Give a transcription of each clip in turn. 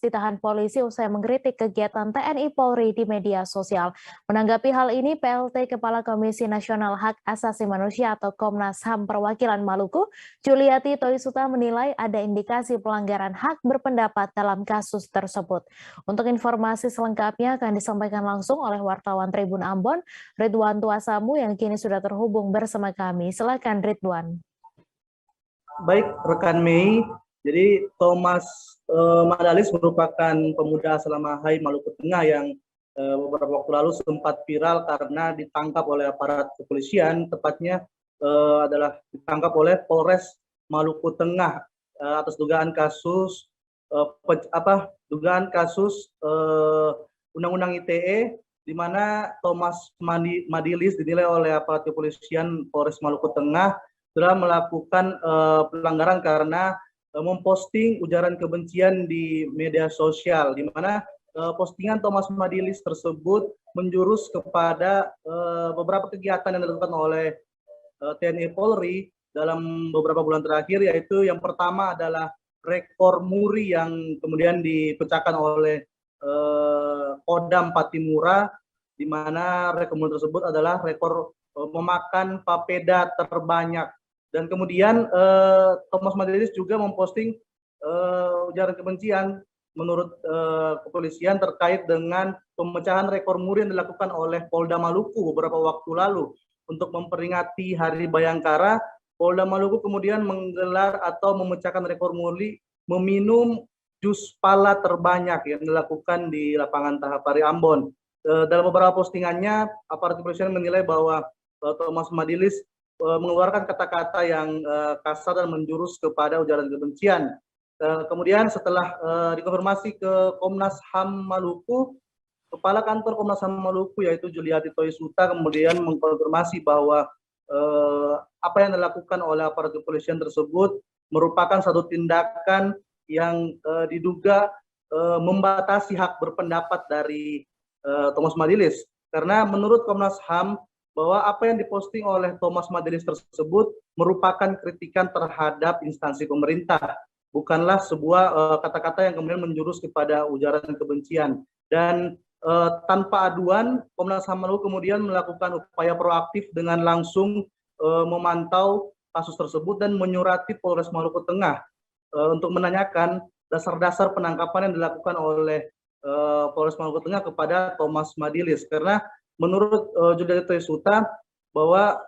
ditahan polisi usai mengkritik kegiatan TNI Polri di media sosial. Menanggapi hal ini, PLT Kepala Komisi Nasional Hak Asasi Manusia atau Komnas HAM Perwakilan Maluku, Juliati Toisuta menilai ada indikasi pelanggaran hak berpendapat dalam kasus tersebut. Untuk informasi selengkapnya akan disampaikan langsung oleh wartawan Tribun Ambon, Ridwan Tuasamu yang kini sudah terhubung bersama kami. Silakan Ridwan. Baik, rekan Mei. Jadi Thomas Madalis merupakan pemuda asal Mahai, Maluku Tengah yang beberapa waktu lalu sempat viral karena ditangkap oleh aparat kepolisian, tepatnya adalah ditangkap oleh Polres Maluku Tengah atas dugaan kasus Undang-Undang ITE, di mana Thomas Madilis dinilai oleh aparat kepolisian Polres Maluku Tengah telah melakukan pelanggaran karena memposting ujaran kebencian di media sosial, di mana postingan Thomas Madilis tersebut menjurus kepada beberapa kegiatan yang dilakukan oleh TNI Polri dalam beberapa bulan terakhir, yaitu yang pertama adalah rekor muri yang kemudian dipecahkan oleh Kodam Patimura, di mana rekor muri tersebut adalah rekor memakan papeda terbanyak. Dan kemudian Thomas Madilis juga memposting ujaran kebencian menurut kepolisian terkait dengan pemecahan rekor muri yang dilakukan oleh Polda Maluku beberapa waktu lalu. Untuk memperingati Hari Bayangkara, Polda Maluku kemudian menggelar atau memecahkan rekor muri meminum jus pala terbanyak yang dilakukan di lapangan Tahapari Ambon. Dalam beberapa postingannya, aparat kepolisian menilai bahwa Thomas Madilis mengeluarkan kata-kata yang kasar dan menjurus kepada ujaran kebencian. Kemudian setelah dikonfirmasi ke Komnas HAM Maluku, Kepala Kantor Komnas HAM Maluku yaitu Juliati Toisuta kemudian mengkonfirmasi bahwa apa yang dilakukan oleh aparat kepolisian tersebut merupakan satu tindakan yang diduga membatasi hak berpendapat dari Thomas Madilis. Karena menurut Komnas HAM, bahwa apa yang diposting oleh Thomas Madilis tersebut merupakan kritikan terhadap instansi pemerintah, bukanlah sebuah kata-kata yang kemudian menjurus kepada ujaran kebencian. Dan tanpa aduan, Komnas HAM Maluku kemudian melakukan upaya proaktif dengan langsung memantau kasus tersebut dan menyurati Polres Maluku Tengah untuk menanyakan dasar-dasar penangkapan yang dilakukan oleh Polres Maluku Tengah kepada Thomas Madilis. Karena menurut Juliati Toisuta bahwa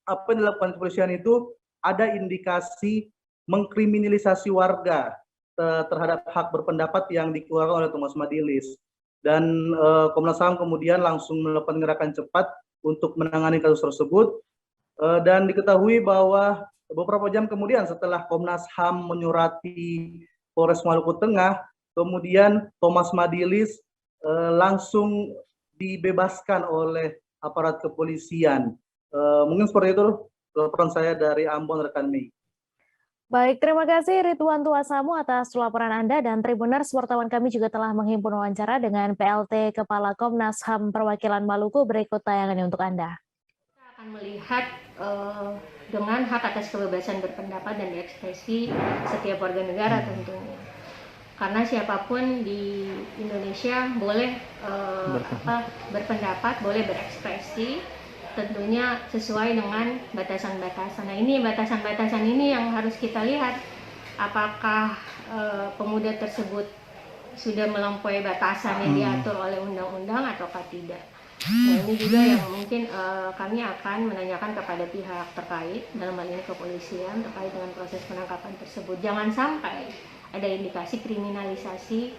apa yang dilakukan kepolisian itu ada indikasi mengkriminalisasi warga terhadap hak berpendapat yang dikeluarkan oleh Thomas Madilis. Dan Komnas HAM kemudian langsung melakukan gerakan cepat untuk menangani kasus tersebut. Dan diketahui bahwa beberapa jam kemudian setelah Komnas HAM menyurati Polres Maluku Tengah, kemudian Thomas Madilis langsung dibebaskan oleh aparat kepolisian. Mungkin seperti itu laporan saya dari Ambon, rekan Mei. Baik, terima kasih Ridwan Tuasamu atas laporan Anda, dan Tribuners, wartawan kami juga telah menghimpun wawancara dengan PLT Kepala Komnas HAM Perwakilan Maluku. Berikut tayangannya untuk Anda. Kita akan melihat dengan hak atas kebebasan berpendapat dan berekspresi setiap warga negara tentunya. Karena siapapun di Indonesia boleh berpendapat, boleh berekspresi, tentunya sesuai dengan batasan-batasan. Nah, ini batasan-batasan ini yang harus kita lihat, apakah pemuda tersebut sudah melampaui batasan yang diatur oleh undang-undang ataukah tidak. Nah, ini juga yang mungkin kami akan menanyakan kepada pihak terkait, dalam hal ini kepolisian, terkait dengan proses penangkapan tersebut. Jangan sampai ada indikasi kriminalisasi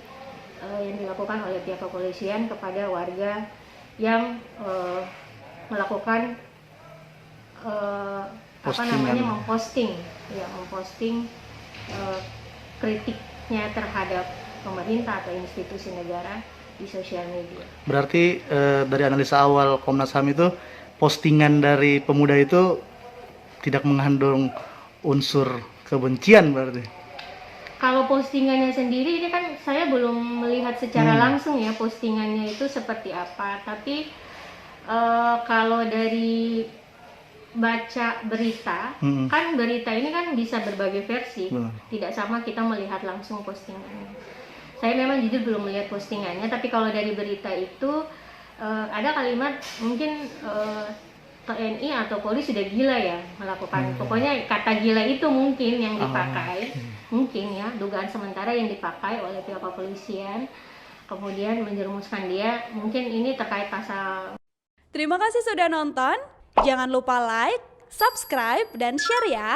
yang dilakukan oleh pihak kepolisian kepada warga yang melakukan memposting kritiknya terhadap pemerintah atau institusi negara di sosial media. Berarti dari analisa awal Komnas HAM itu, postingan dari pemuda itu tidak mengandung unsur kebencian berarti? Kalau postingannya sendiri, ini kan saya belum melihat secara langsung ya postingannya itu seperti apa. Tapi kalau dari baca berita, kan berita ini kan bisa berbagai versi, tidak sama kita melihat langsung postingannya. Saya memang jujur belum melihat postingannya, tapi kalau dari berita itu ada kalimat mungkin TNI atau polisi sudah gila ya melakukan, pokoknya kata gila itu mungkin yang dipakai, mungkin ya dugaan sementara yang dipakai oleh pihak kepolisian, kemudian menjerumuskan dia, mungkin ini terkait pasal. Terima kasih sudah nonton. Jangan lupa like, subscribe, dan share ya.